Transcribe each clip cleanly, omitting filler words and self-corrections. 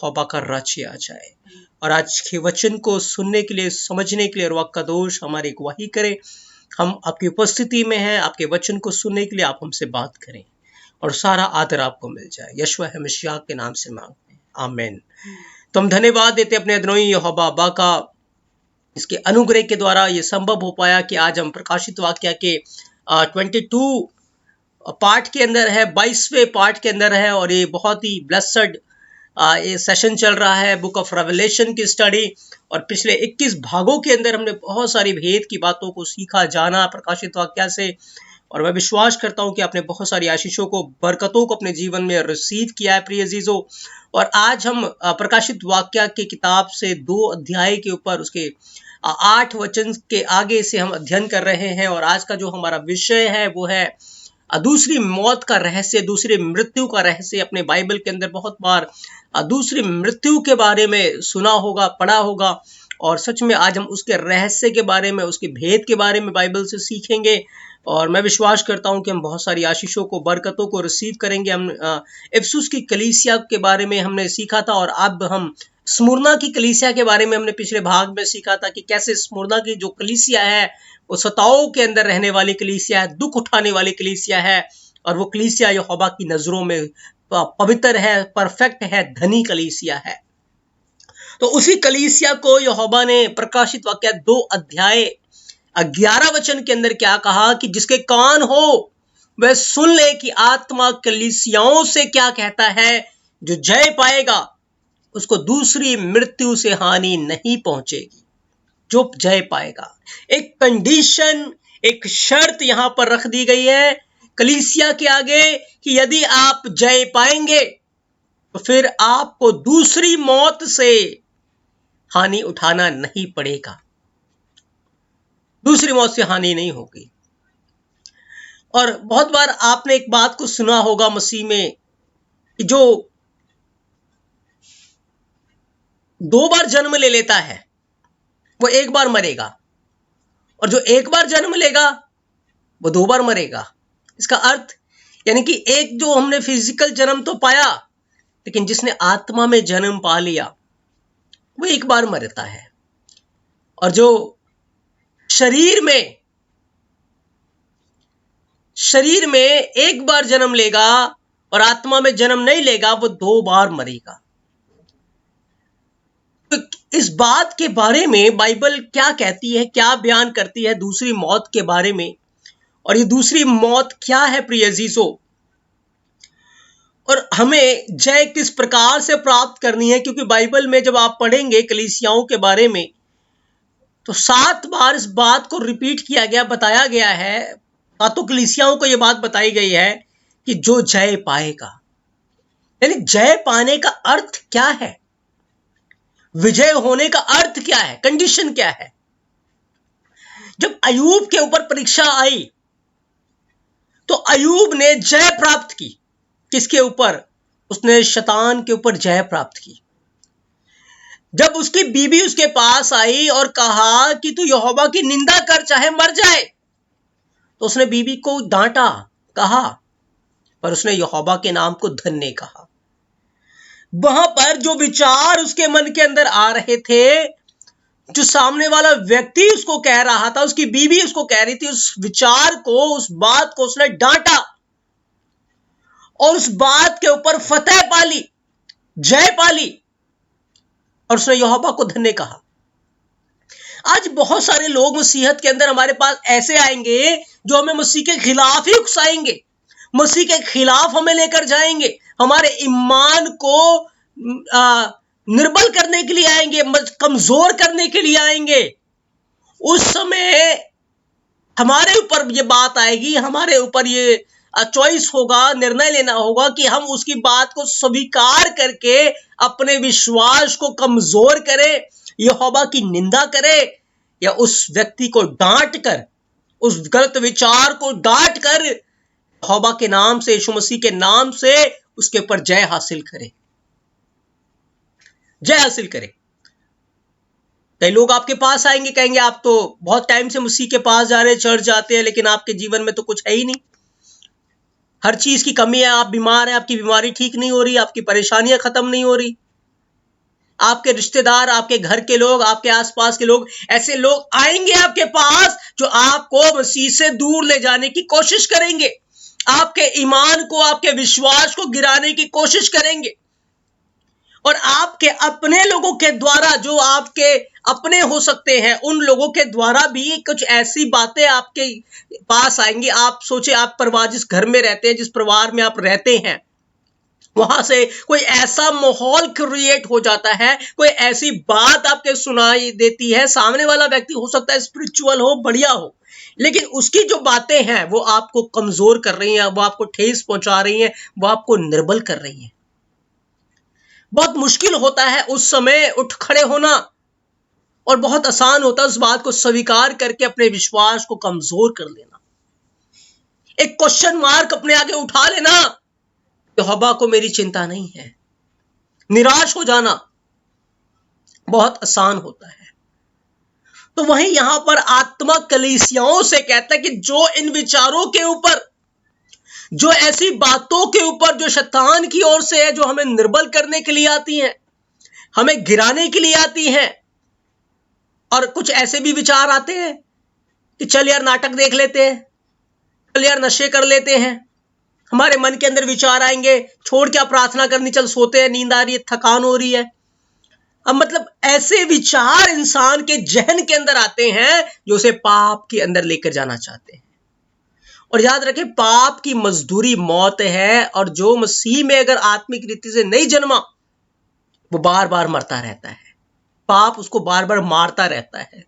तौबा का राची आ जाए और आज के वचन को सुनने के लिए, समझने के लिए रुआ कदोश हमारी गवाही करे। हम आपकी उपस्थिति में हैं, आपके वचन को सुनने के लिए आप हमसे बात करें और सारा आदर आपको मिल जाए। यशवा है मसीह के नाम से मांगते हैं, आमीन। तो हम धन्यवाद देते अपने अदनोई यहोवा अब्बा का, इसके अनुग्रह के द्वारा ये संभव हो पाया कि आज हम प्रकाशित वाक्य के 22 पार्ट के अंदर है, 22वें पार्ट के अंदर है और ये बहुत ही ब्लेस्ड ये सेशन चल रहा है बुक ऑफ रेवलेशन की स्टडी। और पिछले 21 भागों के अंदर हमने बहुत सारी भेद की बातों को सीखा, जाना प्रकाशित वाक्य से। और मैं विश्वास करता हूं कि आपने बहुत सारी आशीषों को, बरकतों को अपने जीवन में रिसीव किया है प्रिय अजीजों। और आज हम प्रकाशित वाक्य की किताब से 2 अध्याय के ऊपर उसके 8 वचन के आगे से हम अध्ययन कर रहे हैं। और आज का जो हमारा विषय है वो है दूसरी मौत का रहस्य, दूसरी मृत्यु का रहस्य। अपने बाइबल के अंदर बहुत बार दूसरी मृत्यु के बारे में सुना होगा, पढ़ा होगा, और सच में आज हम उसके रहस्य के बारे में, उसके भेद के बारे में बाइबल से सीखेंगे। और मैं विश्वास करता हूं कि हम बहुत सारी आशीषों को, बरकतों को रिसीव करेंगे। हम इफिसुस की कलीसिया के बारे में हमने सीखा था और अब हम स्मुरना की कलीसिया के बारे में हमने पिछले भाग में सीखा था कि कैसे स्मुरना की जो कलीसिया है वो सताओं के अंदर रहने वाली कलीसिया है, दुख उठाने वाली कलीसिया है। और वो कलीसिया यहोवा की नजरों में पवित्र है, परफेक्ट है, धनी कलीसिया है। तो उसी कलीसिया को यहोवा ने प्रकाशित वाक्य 2 अध्याय 11 वचन के अंदर क्या कहा कि जिसके कान हो वह सुन ले कि आत्मा कलीसियाओं से क्या कहता है। जो जय पाएगा उसको दूसरी मृत्यु से हानि नहीं पहुंचेगी। जो जय पाएगा, एक कंडीशन, एक शर्त यहां पर रख दी गई है कलीसिया के आगे कि यदि आप जय पाएंगे तो फिर आपको दूसरी मौत से हानि उठाना नहीं पड़ेगा, दूसरी मौत से हानि नहीं होगी। और बहुत बार आपने एक बात को सुना होगा मसीह में कि जो 2 बार जन्म ले लेता है वो 1 बार मरेगा, और जो 1 बार जन्म लेगा वो 2 बार मरेगा। इसका अर्थ यानी कि एक जो हमने फिजिकल जन्म तो पाया, लेकिन जिसने आत्मा में जन्म पा लिया वो 1 बार मरता है। और जो शरीर में 1 बार जन्म लेगा और आत्मा में जन्म नहीं लेगा वो 2 बार मरेगा। तो इस बात के बारे में बाइबल क्या कहती है, क्या बयान करती है दूसरी मौत के बारे में, और ये दूसरी मौत क्या है प्रिय अजीजों, और हमें जय किस प्रकार से प्राप्त करनी है। क्योंकि बाइबल में जब आप पढ़ेंगे कलीसियाओं के बारे में तो 7 बार इस बात को रिपीट किया गया, बताया गया है, तो कलीसियाओं को यह बात बताई गई है कि जो जय पाएगा। यानी जय पाने का अर्थ क्या है, विजय होने का अर्थ क्या है, कंडीशन क्या है। जब अयूब के ऊपर परीक्षा आई तो अयूब ने जय प्राप्त की। किसके ऊपर? उसने शैतान के ऊपर जय प्राप्त की। जब उसकी बीवी उसके पास आई और कहा कि तू यहोवा की निंदा कर चाहे मर जाए, तो उसने बीवी को डांटा, कहा, पर उसने यहोवा के नाम को धन्य कहा। वहां पर जो विचार उसके मन के अंदर आ रहे थे, जो सामने वाला व्यक्ति उसको कह रहा था, उसकी बीवी उसको कह रही थी, उस विचार को, उस बात को उसने डांटा और उस बात के ऊपर फतेह पाली, जय पाली, और उसने यहोवा को धन्य कहा। आज बहुत सारे लोग मसीहत के अंदर हमारे पास ऐसे आएंगे जो हमें मसीह के खिलाफ ही उकसाएंगे, मसीह के खिलाफ हमें लेकर जाएंगे, हमारे ईमान को निर्बल करने के लिए आएंगे, कमजोर करने के लिए आएंगे। उस समय हमारे ऊपर ये बात आएगी, हमारे ऊपर ये चॉइस होगा, निर्णय लेना होगा कि हम उसकी बात को स्वीकार करके अपने विश्वास को कमजोर करें, यहोवा की निंदा करें, या उस व्यक्ति को डांट कर, उस गलत विचार को डांट कर यहोवा के नाम से, यीशु मसीह के नाम से उसके ऊपर जय हासिल करें, जय हासिल करें। कई लोग आपके पास आएंगे, कहेंगे आप तो बहुत टाइम से मसीह के पास जा रहे हैं, चर्च जाते हैं, लेकिन आपके जीवन में तो कुछ है ही नहीं, हर चीज की कमी है, आप बीमार हैं, आपकी बीमारी ठीक नहीं हो रही, आपकी परेशानियां खत्म नहीं हो रही। आपके रिश्तेदार, आपके घर के लोग, आपके आसपास के लोग, ऐसे लोग आएंगे आपके पास जो आपको मसीह से दूर ले जाने की कोशिश करेंगे, आपके ईमान को, आपके विश्वास को गिराने की कोशिश करेंगे। और आपके अपने लोगों के द्वारा, जो आपके अपने हो सकते हैं, उन लोगों के द्वारा भी कुछ ऐसी बातें आपके पास आएंगी। आप सोचे, आप परिवार, जिस घर में रहते हैं, जिस परिवार में आप रहते हैं, वहां से कोई ऐसा माहौल क्रिएट हो जाता है, कोई ऐसी बात आपके सुनाई देती है। सामने वाला व्यक्ति हो सकता है स्पिरिचुअल हो, बढ़िया हो, लेकिन उसकी जो बातें हैं वो आपको कमजोर कर रही हैं, वो आपको ठेस पहुंचा रही हैं, वो आपको निर्बल कर रही हैं। बहुत मुश्किल होता है उस समय उठ खड़े होना, और बहुत आसान होता है उस बात को स्वीकार करके अपने विश्वास को कमजोर कर लेना, एक क्वेश्चन मार्क अपने आगे उठा लेना, यहोवा को मेरी चिंता नहीं है। निराश हो जाना बहुत आसान होता है। तो वहीं यहां पर आत्मा कलीसियाओं से कहता है कि जो इन विचारों के ऊपर, जो ऐसी बातों के ऊपर जो शैतान की ओर से है, जो हमें निर्बल करने के लिए आती हैं, हमें गिराने के लिए आती हैं, और कुछ ऐसे भी विचार आते हैं कि चल यार नाटक देख लेते हैं, चल यार नशे कर लेते हैं। हमारे मन के अंदर विचार आएंगे, छोड़ क्या प्रार्थना करनी, चल सोते हैं, नींद आ रही है, थकान हो रही है। अब मतलब ऐसे विचार इंसान के जहन के अंदर आते हैं जो उसे पाप के अंदर लेकर जाना चाहते हैं। और याद रखें, पाप की मजदूरी मौत है, और जो मसीह में अगर आत्मिक रीति से नहीं जन्मा, वो बार बार मरता रहता है। पाप उसको बार बार मारता रहता है,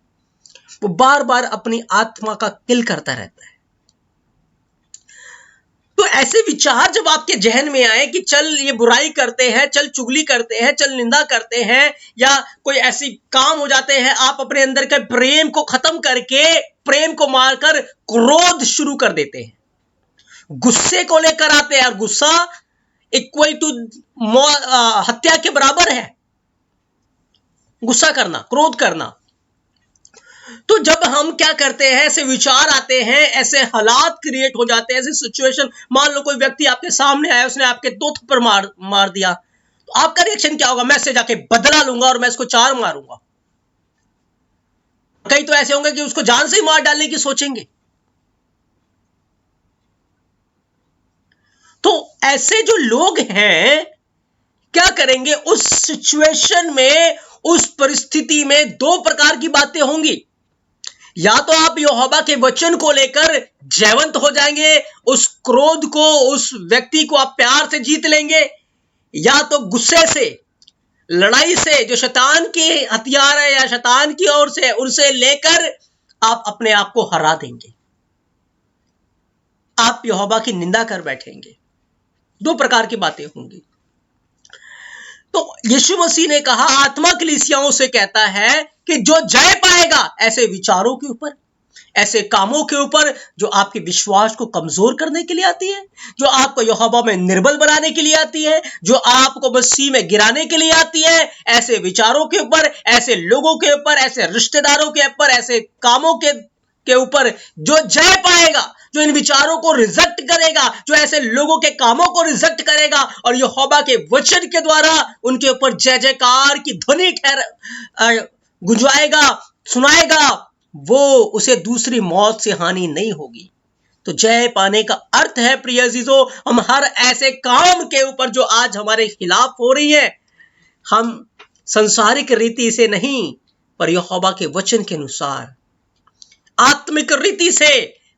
वो बार बार अपनी आत्मा का किल करता रहता है। तो ऐसे विचार जब आपके जहन में आए कि चल ये बुराई करते हैं, चल चुगली करते हैं, चल निंदा करते हैं, या कोई ऐसी काम हो जाते हैं, आप अपने अंदर के प्रेम को खत्म करके, प्रेम को मारकर क्रोध शुरू कर देते हैं, गुस्से को लेकर आते हैं, और गुस्सा इक्वल टू हत्या के बराबर है। गुस्सा करना, क्रोध करना। तो जब हम क्या करते हैं, ऐसे विचार आते हैं, ऐसे हालात क्रिएट हो जाते हैं, ऐसे सिचुएशन, मान लो कोई व्यक्ति आपके सामने आया, उसने आपके 2 थप्पड़ मार दिया, तो आपका रिएक्शन क्या होगा? मैं इससे जाके बदला लूंगा और मैं इसको 4 मारूंगा। कई तो ऐसे होंगे कि उसको जान से ही मार डालने की सोचेंगे। तो ऐसे जो लोग हैं क्या करेंगे उस सिचुएशन में, उस परिस्थिति में? 2 प्रकार की बातें होंगी। या तो आप यहोवा के वचन को लेकर जयवंत हो जाएंगे, उस क्रोध को, उस व्यक्ति को आप प्यार से जीत लेंगे, या तो गुस्से से, लड़ाई से, जो शैतान के हथियार है या शैतान की ओर से, उनसे लेकर आप अपने आप को हरा देंगे, आप यहोवा की निंदा कर बैठेंगे। 2 प्रकार की बातें होंगी। तो यीशु मसीह ने कहा, आत्मा कलीसियाओं से कहता है कि जो जय पाएगा ऐसे विचारों के ऊपर, ऐसे कामों के ऊपर जो आपके विश्वास को कमजोर करने के लिए आती है, जो आपको यहोवा में निर्बल बनाने के लिए आती है, जो आपको मसीह में गिराने के लिए आती है, ऐसे विचारों के ऊपर, ऐसे लोगों के ऊपर, ऐसे रिश्तेदारों के ऊपर, ऐसे कामों के ऊपर जो जय पाएगा, जो इन विचारों को रिजेक्ट करेगा, जो ऐसे लोगों के कामों को रिजेक्ट करेगा और यहोवा के वचन के द्वारा उनके ऊपर जय जयकार की ध्वनि गुंजवाएगा, सुनाएगा, वो उसे दूसरी मौत से हानि नहीं होगी। तो जय पाने का अर्थ है, प्रिय अजीजों, हम हर ऐसे काम के ऊपर जो आज हमारे खिलाफ हो रही है, हम संसारिक रीति से नहीं, पर यहोवा के वचन के अनुसार आत्मिक रीति से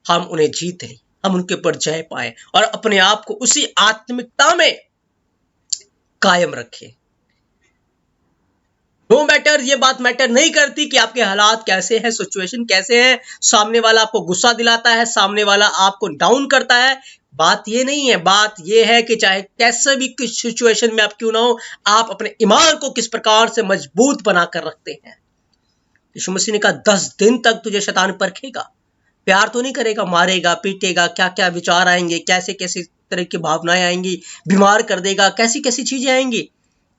हम उन्हें जीत लें, हम उनके ऊपर जय पाए और अपने आप को उसी आत्मिकता में कायम रखें। नो मैटर, ये बात मैटर नहीं करती कि आपके हालात कैसे हैं, सिचुएशन कैसे हैं, सामने वाला आपको गुस्सा दिलाता है, सामने वाला आपको डाउन करता है, बात ये नहीं है। बात ये है कि चाहे कैसे भी किस सिचुएशन में आप क्यों ना हो, आप अपने ईमान को किस प्रकार से मजबूत बनाकर रखते हैं। यीशु मसीह ने कहा 10 दिन तक तुझे शैतान परखेगा, प्यार तो नहीं करेगा, मारेगा, पीटेगा, क्या क्या विचार आएंगे, कैसे कैसे तरह की भावनाएं आएंगी, बीमार कर देगा, कैसी कैसी चीजें आएंगी।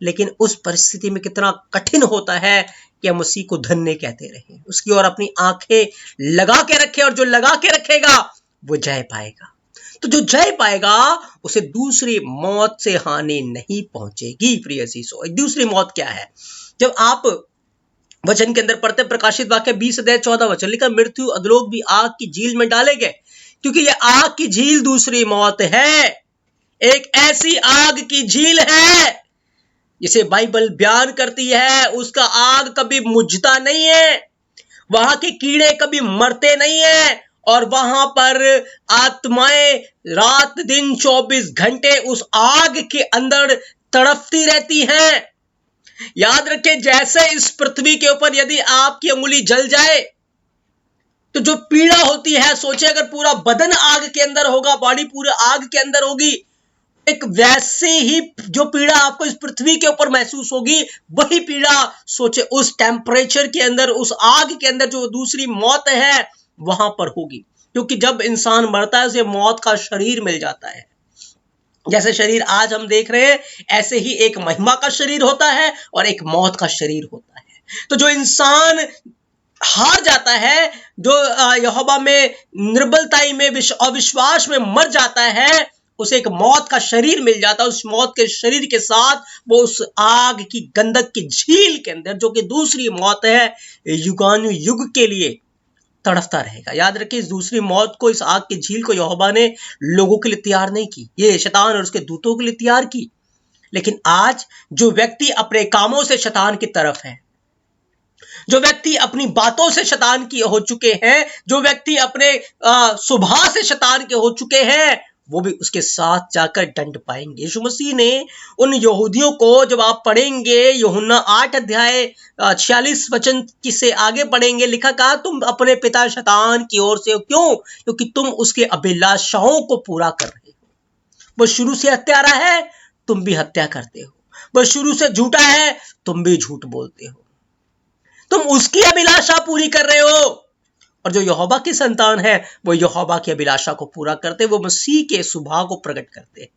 लेकिन उस परिस्थिति में कितना कठिन होता है कि हम मसीह को धन्य कहते रहें, उसकी ओर अपनी आंखें लगा के रखें, और जो लगा के रखेगा वो जय पाएगा। तो जो जय पाएगा उसे दूसरी मौत से हानि नहीं पहुंचेगी। प्रिय अजीजों, दूसरी मौत क्या है? जब आप वचन के अंदर पढ़ते, प्रकाशित वाक्य 20 अध्याय 14 वचन लिखा, मृत्यु अधोलोक भी आग की झील में डाले गए, क्योंकि ये आग की झील दूसरी मौत है। एक ऐसी आग की झील है जिसे बाइबल बयान करती है, उसका आग कभी मुझता नहीं है, वहां के कीड़े कभी मरते नहीं है, और वहां पर आत्माएं रात दिन 24 घंटे उस आग के अंदर तड़पती रहती हैं। याद रखें, जैसे इस पृथ्वी के ऊपर यदि आपकी अंगुली जल जाए तो जो पीड़ा होती है, सोचे अगर पूरा बदन आग के अंदर होगा, बॉडी पूरे आग के अंदर होगी, एक वैसे ही जो पीड़ा आपको इस पृथ्वी के ऊपर महसूस होगी, वही पीड़ा सोचे उस टेम्परेचर के अंदर, उस आग के अंदर जो दूसरी मौत है वहां पर होगी। क्योंकि जब इंसान मरता है उसे मौत का शरीर मिल जाता है। जैसे शरीर आज हम देख रहे हैं, ऐसे ही एक महिमा का शरीर होता है और एक मौत का शरीर होता है। तो जो इंसान हार जाता है, जो यहोवा में निर्बलताई में अविश्वास में मर जाता है, उसे एक मौत का शरीर मिल जाता है। उस मौत के शरीर के साथ वो उस आग की गंधक की झील के अंदर, जो कि दूसरी मौत है, युगानुयुग के लिए तड़पता रहेगा। याद रखिए, इस दूसरी मौत को, इस आग की झील को यहोवा ने लोगों के लिए तैयार नहीं की, ये शैतान और उसके दूतों के लिए तैयार की। लेकिन आज जो व्यक्ति अपने कामों से शैतान की तरफ है, जो व्यक्ति अपनी बातों से शैतान की हो चुके हैं, जो व्यक्ति अपने स्वभाव से शैतान के हो चुके हैं, वो भी उसके साथ जाकर दंड पाएंगे। यीशु मसीह ने उन यहूदियों को, जब आप पढ़ेंगे यूहन्ना 8 अध्याय 46 वचन की से आगे पढ़ेंगे, लिखा कहा, तुम अपने पिता शैतान की ओर से हो। क्यों? क्योंकि तुम उसके अभिलाषाओं को पूरा कर रहे हो। वो शुरू से हत्यारा है, तुम भी हत्या करते हो। वो शुरू से झूठा है, तुम भी झूठ बोलते हो। तुम उसकी अभिलाषा पूरी कर रहे हो। और जो यहोवा की संतान है, वो यहोवा की अभिलाषा को पूरा करते, वो मसीह के स्वभाव को प्रकट करते हैं।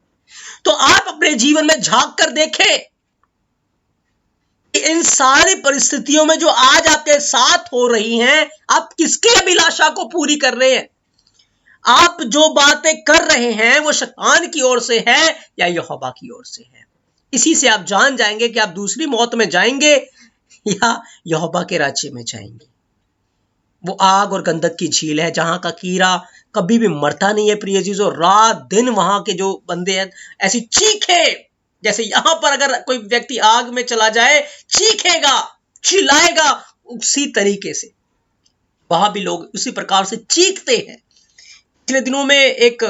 तो आप अपने जीवन में झांक कर देखें कि इन सारी परिस्थितियों में जो आज आपके साथ हो रही हैं, आप किसकी अभिलाषा को पूरी कर रहे हैं? आप जो बातें कर रहे हैं वो शैतान की ओर से है या यहोवा की ओर से है? इसी से आप जान जाएंगे कि आप दूसरी मौत में जाएंगे या यहोवा के राज्य में जाएंगे। वो आग और गंधक की झील है, जहां का कीड़ा कभी भी मरता नहीं है। प्रिय चीजों, रात दिन वहां के जो बंदे हैं, ऐसी चीखे, जैसे यहां पर अगर कोई व्यक्ति आग में चला जाए, चीखेगा, चिल्लाएगा, उसी तरीके से वहां भी लोग उसी प्रकार से चीखते हैं। पिछले दिनों में एक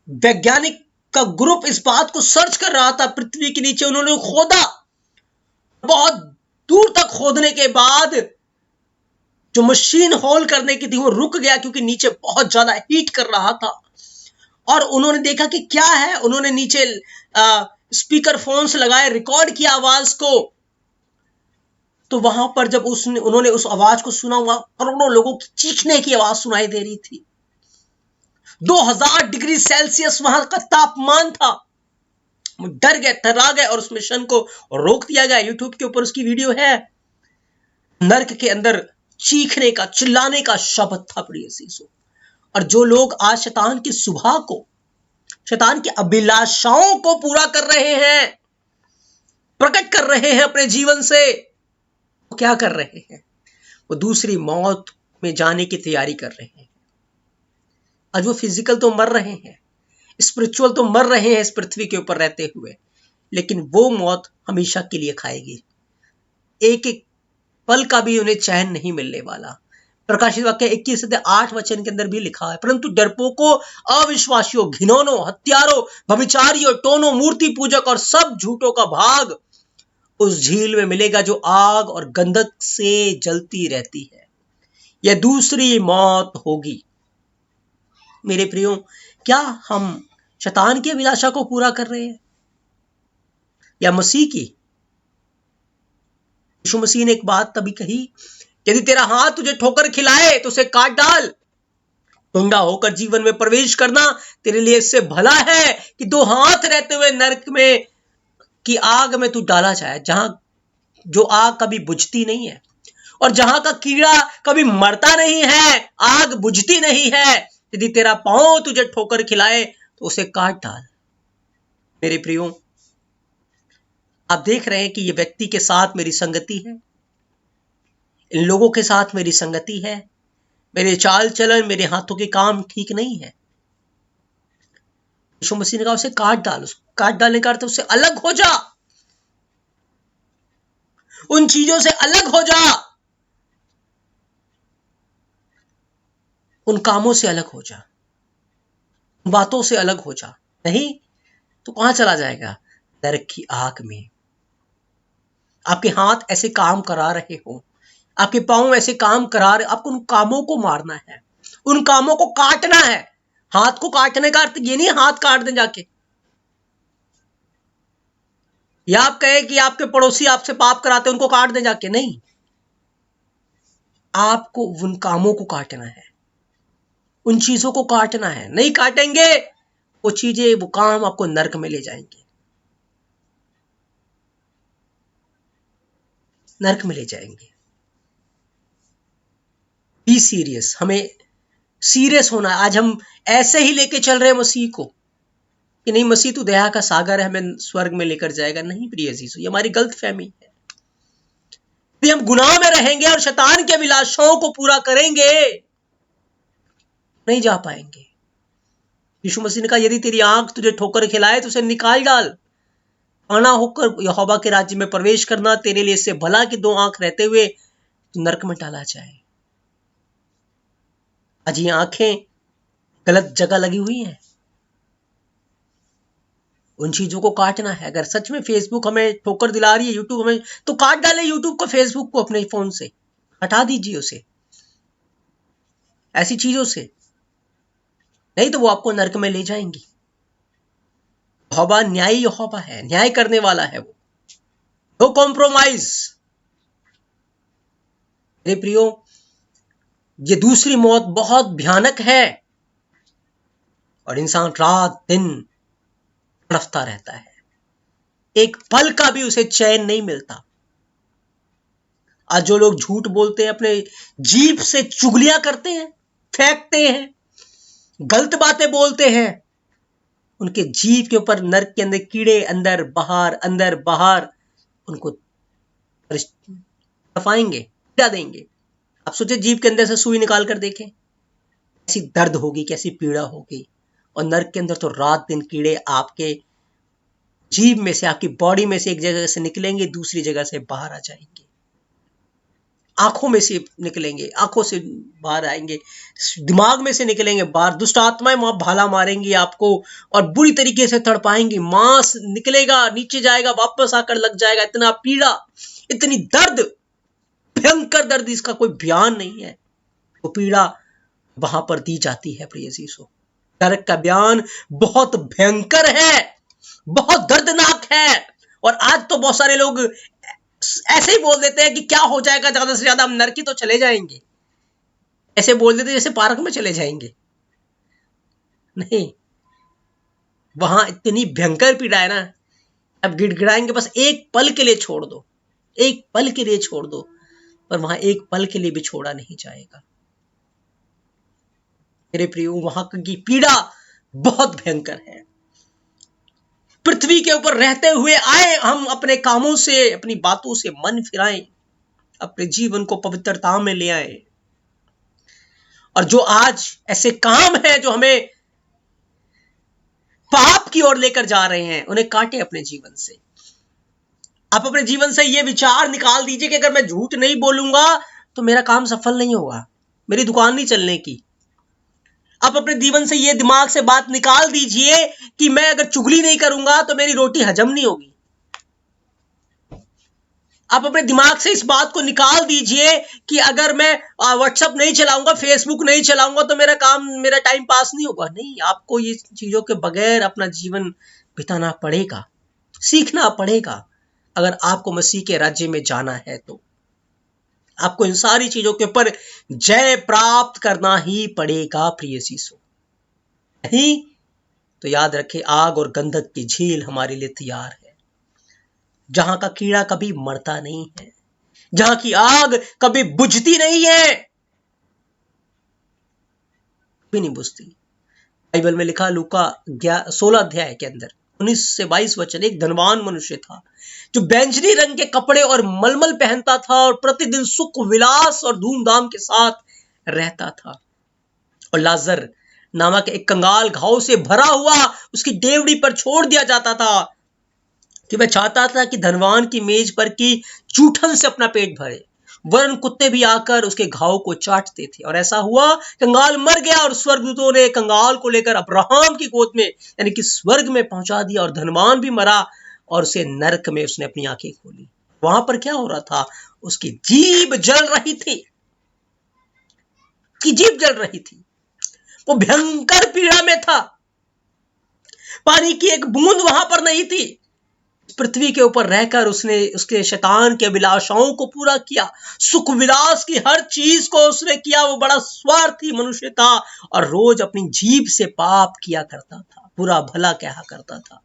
वैज्ञानिक का ग्रुप इस बात को सर्च कर रहा था, पृथ्वी के नीचे उन्होंने खोदा, बहुत दूर तक खोदने के बाद जो मशीन होल करने की थी वो रुक गया, क्योंकि नीचे बहुत ज्यादा हीट कर रहा था। और उन्होंने देखा कि क्या है, उन्होंने नीचे स्पीकर फोन्स लगाए, रिकॉर्ड किया आवाज को। तो वहां पर जब उन्होंने उस आवाज को सुना, वहां करोड़ों लोगों की चीखने की आवाज सुनाई दे रही थी। 2000 डिग्री सेल्सियस वहां का तापमान था। डर गए, थर्रा गए, और उस मिशन को रोक दिया गया। यूट्यूब के ऊपर उसकी वीडियो है। नर्क के अंदर चीखने का, चिल्लाने का शब्द था, प्रिय चीजों। और जो लोग आज शैतान की सुबह को, शैतान की अभिलाषाओं को पूरा कर रहे हैं, प्रकट कर रहे हैं अपने जीवन से, वो क्या कर रहे हैं? वो दूसरी मौत में जाने की तैयारी कर रहे हैं। आज वो फिजिकल तो मर रहे हैं, स्पिरिचुअल तो मर रहे हैं इस पृथ्वी के ऊपर रहते हुए, लेकिन वो मौत हमेशा के लिए खाएगी। एक एक पल का भी उन्हें चैन नहीं मिलने वाला। प्रकाशित वाक्य 21 अध्याय 8 के अंदर भी लिखा है, परंतु डरपोकों, अविश्वासियों, घिनौनों, हत्यारों, व्यभिचारियों, टोनों, मूर्ति पूजक और सब झूठों का भाग उस झील में मिलेगा, जो आग और गंधक से जलती रहती है। यह दूसरी मौत होगी। मेरे प्रियो, क्या हम शैतान की अभिलाषा को पूरा कर रहे हैं या मसीह की? यीशु मसीह ने एक बात तभी कही, यदि तेरा हाथ तुझे ठोकर खिलाए तो उसे काट डाल। ढूंढा होकर जीवन में प्रवेश करना तेरे लिए इससे भला है कि 2 हाथ रहते हुए नरक में की आग में तू डाला जाए, जहां जो आग कभी बुझती नहीं है और जहां का कीड़ा कभी मरता नहीं है, आग बुझती नहीं है। यदि तेरा पांव तुझे ठोकर खिलाए तो उसे काट डाल। मेरे प्रियो, आप देख रहे हैं कि ये व्यक्ति के साथ मेरी संगति है, इन लोगों के साथ मेरी संगति है, मेरे चाल चलन, मेरे हाथों के काम ठीक नहीं है। यीशु मसीह ने कहा उसे काट डाल। उसको काट डालने का अर्थ उससे अलग हो जा, उन चीजों से अलग हो जा, उन कामों से अलग हो जा, उन बातों से अलग हो जा। नहीं तो कहां चला जाएगा? नरक की आग में। आपके हाथ ऐसे काम करा रहे हो, आपके पांव ऐसे काम करा रहे, आपको उन कामों को मारना है, उन कामों को काटना है। हाथ को काटने का अर्थ ये नहीं हाथ काट दें जाके, या आप कहे कि आपके पड़ोसी आपसे पाप कराते उनको काट दें जाके। नहीं, आपको उन कामों को काटना है, उन चीजों को काटना है। नहीं काटेंगे वो चीजें, वो काम आपको नरक में ले जाएंगे, नरक में ले जाएंगे। बी सीरियस, हमें सीरियस होना है। आज हम ऐसे ही लेके चल रहे हैं मसीह को कि नहीं मसीह तू दया का सागर है, हमें स्वर्ग में लेकर जाएगा। नहीं प्रिय अजीजों, ये हमारी गलत फहमी है। यदि हम गुनाह में रहेंगे और शैतान के अभिलाषाओं को पूरा करेंगे, नहीं जा पाएंगे। यीशु मसीह ने कहा यदि तेरी आंख तुझे ठोकर खिलाए तो उसे निकाल डाल। काना होकर यहोवा के राज्य में प्रवेश करना तेरे लिए इससे भला कि 2 आंख रहते हुए नरक में डाला जाए। आज ये आंखें गलत जगह लगी हुई हैं। उन चीजों को काटना है। अगर सच में फेसबुक हमें ठोकर दिला रही है, यूट्यूब हमें, तो काट डाले यूट्यूब को, फेसबुक को अपने फोन से हटा दीजिए उसे, ऐसी चीजों से। नहीं तो वो आपको नरक में ले जाएंगी। यहोवा न्यायी यहोवा है, न्याय करने वाला है वो, नो कॉम्प्रोमाइज। मेरे प्रियो, ये दूसरी मौत बहुत भयानक है और इंसान रात दिन तड़फता रहता है, एक पल का भी उसे चैन नहीं मिलता। आज जो लोग झूठ बोलते हैं, अपने जीभ से चुगलियां करते हैं, फेंकते हैं, गलत बातें बोलते हैं, उनके जीभ के ऊपर नरक के अंदर कीड़े अंदर बाहर उनको दफाएंगे, पीड़ा देंगे। आप सोचे जीभ के अंदर से सुई निकाल कर देखें, कैसी दर्द होगी, कैसी पीड़ा होगी। और नरक के अंदर तो रात दिन कीड़े आपके जीभ में से, आपकी बॉडी में से एक जगह से निकलेंगे, दूसरी जगह से बाहर आ जाएंगे, आंखों में से निकलेंगे, आंखों से बाहर आएंगे, दिमाग में से निकलेंगे बाहर। दुष्ट आत्माएं वहां भाला मारेंगी आपको और बुरी तरीके से तड़पाएंगी। मांस निकलेगा, नीचे जाएगा, वापस आकर लग जाएगा। इतना पीड़ा, इतनी दर्द, भयंकर दर्द, इसका कोई बयान नहीं है। वो पीड़ा वहां पर दी जाती है प्रिय अजीजों। नरक का बयान बहुत भयंकर है, बहुत दर्दनाक है। और आज तो बहुत सारे लोग ऐसे ही बोल देते हैं कि क्या हो जाएगा, ज्यादा से ज्यादा हम नरक ही तो चले जाएंगे। ऐसे बोल देते जैसे पार्क में चले जाएंगे। नहीं, वहां इतनी भयंकर पीड़ा है ना, अब गिड़गिड़ाएंगे बस एक पल के लिए छोड़ दो, एक पल के लिए छोड़ दो, पर वहां एक पल के लिए भी छोड़ा नहीं जाएगा। मेरे प्रियो, वहां की पीड़ा बहुत भयंकर है। पृथ्वी के ऊपर रहते हुए आए हम अपने कामों से, अपनी बातों से मन फिराएं, अपने जीवन को पवित्रता में ले आए। और जो आज ऐसे काम हैं जो हमें पाप की ओर लेकर जा रहे हैं, उन्हें काटे अपने जीवन से। आप अपने जीवन से ये विचार निकाल दीजिए कि अगर मैं झूठ नहीं बोलूंगा तो मेरा काम सफल नहीं होगा, मेरी दुकान नहीं चलने की। आप अपने जीवन से ये दिमाग से बात निकाल दीजिए कि मैं अगर चुगली नहीं करूंगा तो मेरी रोटी हजम नहीं होगी। आप अपने दिमाग से इस बात को निकाल दीजिए कि अगर मैं व्हाट्सएप नहीं चलाऊंगा, फेसबुक नहीं चलाऊंगा तो मेरा काम, मेरा टाइम पास नहीं होगा। नहीं, आपको ये चीजों के बगैर अपना जीवन बिताना पड़ेगा, सीखना पड़ेगा। अगर आपको मसीह के राज्य में जाना है तो आपको इन सारी चीजों के ऊपर जय प्राप्त करना ही पड़ेगा प्रिय सीसो। नहीं तो याद रखें, आग और गंधक की झील हमारे लिए तैयार है, जहां का कीड़ा कभी मरता नहीं है, जहां की आग कभी बुझती नहीं है, कभी नहीं बुझती। बाइबल में लिखा लूका 16 अध्याय के अंदर 19 से 22 वचन। एक धनवान मनुष्य था जो बैंजनी रंग के कपड़े और मलमल पहनता था और प्रतिदिन सुख विलास और धूमधाम के साथ रहता था। और लाजर नामक एक कंगाल घाव से भरा हुआ उसकी डेवड़ी पर छोड़ दिया जाता था कि वह चाहता था कि धनवान की मेज पर की जूठन से अपना पेट भरे, वरन कुत्ते भी आकर उसके घाव को चाटते थे। और ऐसा हुआ, कंगाल मर गया और स्वर्गदूतों ने कंगाल को लेकर अब्राहम की गोद में यानी कि स्वर्ग में पहुंचा दिया। और धनवान भी मरा और उसे नरक में उसने अपनी आंखें खोली। वहां पर क्या हो रहा था? उसकी जीभ जल रही थी, उसकी जीभ जल रही थी। वो भयंकर पीड़ा में था। पानी की एक बूंद वहां पर नहीं थी। पृथ्वी के ऊपर रहकर उसने उसके शैतान के अभिलाषाओं को पूरा किया, सुख विलास की हर चीज को उसने किया। वो बड़ा स्वार्थी मनुष्य था और रोज अपनी जीभ से पाप किया करता था, बुरा भला कहा करता था।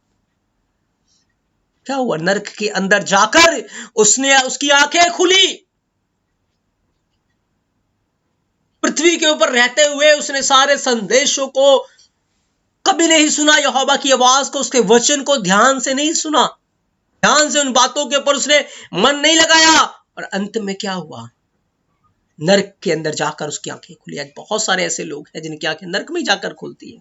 क्या हुआ? नरक के अंदर जाकर उसकी आंखें खुली। पृथ्वी के ऊपर रहते हुए उसने सारे संदेशों को कभी नहीं सुना, यहोवा की आवाज को, उसके वचन को ध्यान से नहीं सुना, ध्यान से उन बातों के ऊपर उसने मन नहीं लगाया। और अंत में क्या हुआ? नरक के अंदर जाकर उसकी आंखें खुली। आज बहुत सारे ऐसे लोग हैं जिनकी आंखें नरक में जाकर खुलती है।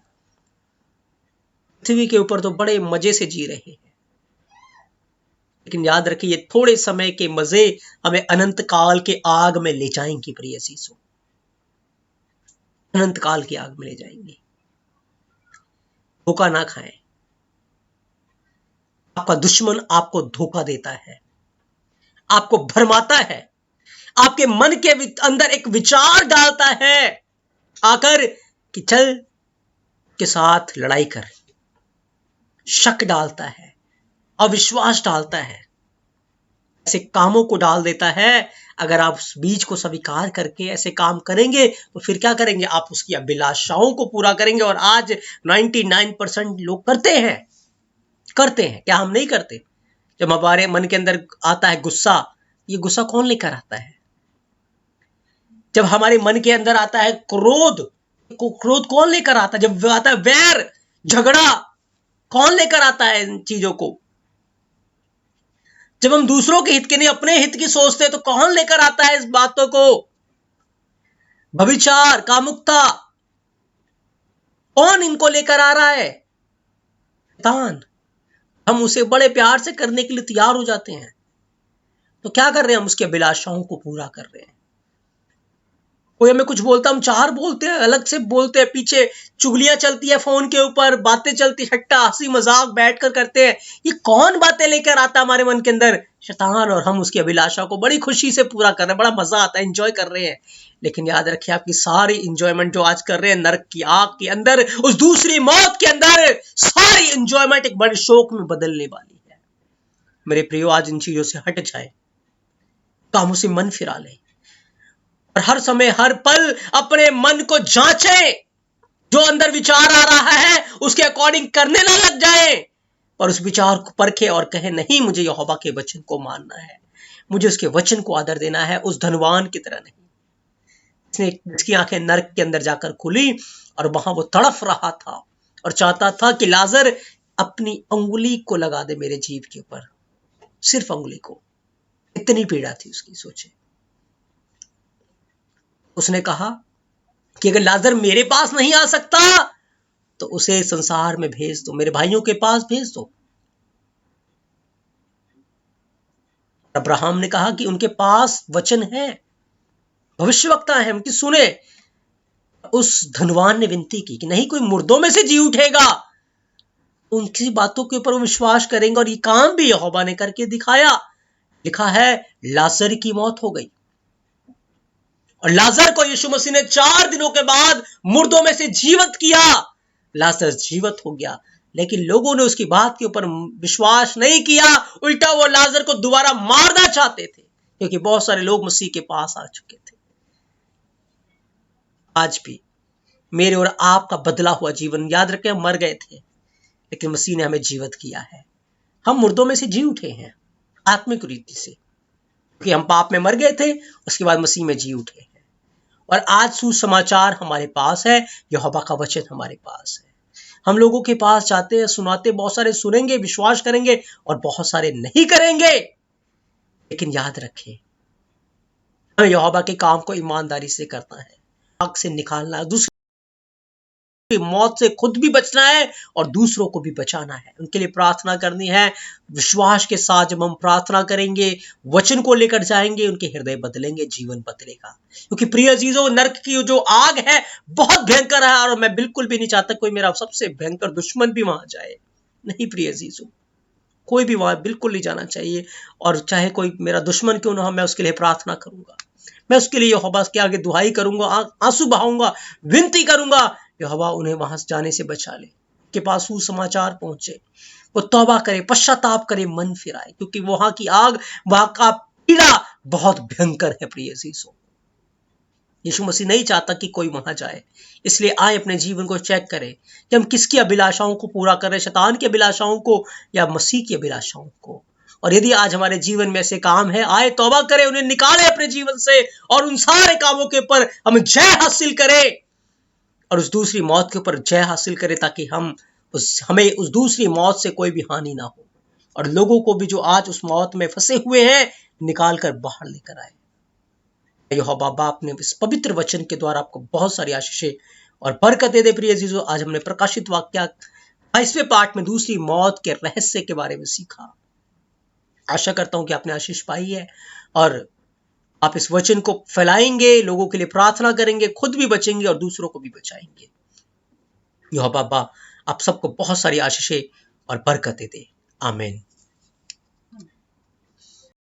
पृथ्वी के ऊपर तो बड़े मजे से जी रहे हैं, लेकिन याद रखिए ये थोड़े समय के मजे हमें अनंत काल के आग में ले जाएंगी। प्रिय सीसो, अनंत काल की आग में ले जाएंगे। धोखा ना खाएं। आपका दुश्मन आपको धोखा देता है, आपको भरमाता है, आपके मन के अंदर एक विचार डालता है आकर कि चल के साथ लड़ाई कर, शक डालता है, अविश्वास डालता है, ऐसे कामों को डाल देता है। अगर आप उस बीज को स्वीकार करके ऐसे काम करेंगे तो फिर क्या करेंगे? आप उसकी अभिलाषाओं को पूरा करेंगे। और आज 99% लोग करते हैं। क्या हम नहीं करते? जब हमारे मन के अंदर आता है गुस्सा, ये गुस्सा कौन लेकर आता है? जब हमारे मन के अंदर आता है क्रोध, क्रोध कौन लेकर आता है? जब आता है वैर, झगड़ा, कौन लेकर आता है इन चीजों को? जब हम दूसरों के हित के नहीं अपने हित की सोचते हैं तो कौन लेकर आता है इस बातों को? व्यभिचार, कामुकता, कौन इनको लेकर आ रहा है? शैतान। हम उसे बड़े प्यार से करने के लिए तैयार हो जाते हैं, तो क्या कर रहे हैं? हम उसकी अभिलाषाओं को पूरा कर रहे हैं। कोई हमें कुछ बोलता, हम चार बोलते हैं, अलग से बोलते हैं, पीछे चुगलियां चलती है, फोन के ऊपर बातें चलती, हट्टा हंसी मजाक बैठकर करते हैं। ये कौन बातें लेकर आता है हमारे मन के अंदर? शैतान। और हम उसकी अभिलाषा को बड़ी खुशी से पूरा कर रहे हैं, बड़ा मजा आता है, एंजॉय कर रहे हैं। लेकिन याद रखिए, आपकी सारी इंजॉयमेंट जो आज कर रहे हैं नरक की आग के अंदर, उस दूसरी मौत के अंदर, सारी इंजॉयमेंट एक बड़े शोक में बदलने वाली है। मेरे प्रियो, आज इन चीजों से हट जाए, कामों से मन फिरा ले और हर समय हर पल अपने मन को जांचे। जो अंदर विचार आ रहा है उसके अकॉर्डिंग करने ना लग जाए, और उस विचार को परखे और कहे नहीं, मुझे यहोवा के वचन को मानना है, मुझे उसके वचन को आदर देना है, उस धनवान की तरह नहीं जिसकी आंखें नरक के अंदर जाकर खुली और वहां वो तड़फ रहा था और चाहता था कि लाजर अपनी अंगुली को लगा दे मेरे जीभ के ऊपर, सिर्फ अंगुली को। इतनी पीड़ा थी उसकी। सोचे, उसने कहा कि अगर लाजर मेरे पास नहीं आ सकता तो उसे संसार में भेज दो, मेरे भाइयों के पास भेज दो। अब्राहम ने कहा कि उनके पास वचन है, भविष्यवक्ता है, उनकी सुने। उस धनवान ने विनती की कि नहीं, कोई मुर्दों में से जी उठेगा, उनकी बातों के ऊपर विश्वास करेंगे। और ये काम भी यहोवा ने करके दिखाया। लिखा है लाजर की मौत हो गई और लाजर को यीशु मसीह ने 4 दिनों के बाद मुर्दों में से जीवित किया। लाजर जीवित हो गया, लेकिन लोगों ने उसकी बात के ऊपर विश्वास नहीं किया, उल्टा वो लाजर को दोबारा मारना चाहते थे, क्योंकि बहुत सारे लोग मसीह के पास आ चुके थे। आज भी मेरे और आपका बदला हुआ जीवन, याद रखें, हम मर गए थे लेकिन मसीह ने हमें जीवित किया है। हम मुर्दों में से जी उठे हैं आत्मिक रीति से, क्योंकि हम पाप में मर गए थे, उसके बाद मसीह में जी उठे हैं। और आज सुसमाचार हमारे पास है, यहोवा का वचन हमारे पास है। हम लोगों के पास जाते हैं, सुनाते, बहुत सारे सुनेंगे, विश्वास करेंगे और बहुत सारे नहीं करेंगे। लेकिन याद रखें, हमें यहोवा के काम को ईमानदारी से करना है, आग से निकालना, दूसरी मौत से खुद भी बचना है और दूसरों को भी बचाना है। उनके लिए प्रार्थना करनी है। विश्वास के साथ जब हम प्रार्थना करेंगे, वचन को लेकर जाएंगे, उनके हृदय बदलेंगे, जीवन बदलेगा। क्योंकि प्रिय अजीजों, नरक की जो आग है बहुत भयंकर है और मैं बिल्कुल भी नहीं चाहता कोई मेरा सबसे भयंकर दुश्मन भी वहां जाए। नहीं प्रिय अजीजों, कोई भी वहां बिल्कुल नहीं जाना चाहिए। और चाहे कोई मेरा दुश्मन क्यों ना हो, मैं उसके लिए प्रार्थना करूंगा, मैं उसके लिए यहोवा के आगे दुहाई करूंगा, आंसू बहाऊंगा, विनती करूंगा, यहोवा उन्हें वहां जाने से बचा ले, के पास सुसमाचार पहुंचे, वो तौबा करे, पश्चाताप करे, मन फिराए। क्योंकि वहां की आग, वहां का पीड़ा बहुत भयंकर है प्रिय अजीजों। यीशु मसीह नहीं चाहता कि कोई वहां जाए। इसलिए आए अपने जीवन को चेक करें कि हम किसकी अभिलाषाओं को पूरा कर रहे हैं, शैतान की अभिलाषाओं को या मसीह की अभिलाषाओं को। और यदि आज हमारे जीवन में ऐसे काम है, आए तौबा करें, उन्हें निकालें अपने जीवन से और उन सारे कामों के ऊपर हम जय हासिल करें और उस दूसरी मौत के ऊपर जय हासिल करें, ताकि हमें उस दूसरी मौत से कोई भी हानि ना हो और लोगों को भी जो आज उस मौत में फंसे हुए हैं निकाल कर बाहर लेकर आए। यहोवा बाप ने इस पवित्र वचन के द्वारा आपको बहुत सारी आशीषें और बरकतें दे। प्रिय अजीजों, आज हमने प्रकाशित वाक्य 22वें पाठ में दूसरी मौत के रहस्य के बारे में सीखा। आशा करता हूं कि आपने आशीष पाई है और आप इस वचन को फैलाएंगे, लोगों के लिए प्रार्थना करेंगे, खुद भी बचेंगे और दूसरों को भी बचाएंगे। यहोवा बाप आप सबको बहुत सारी आशीषें और बरकतें दे। आमीन।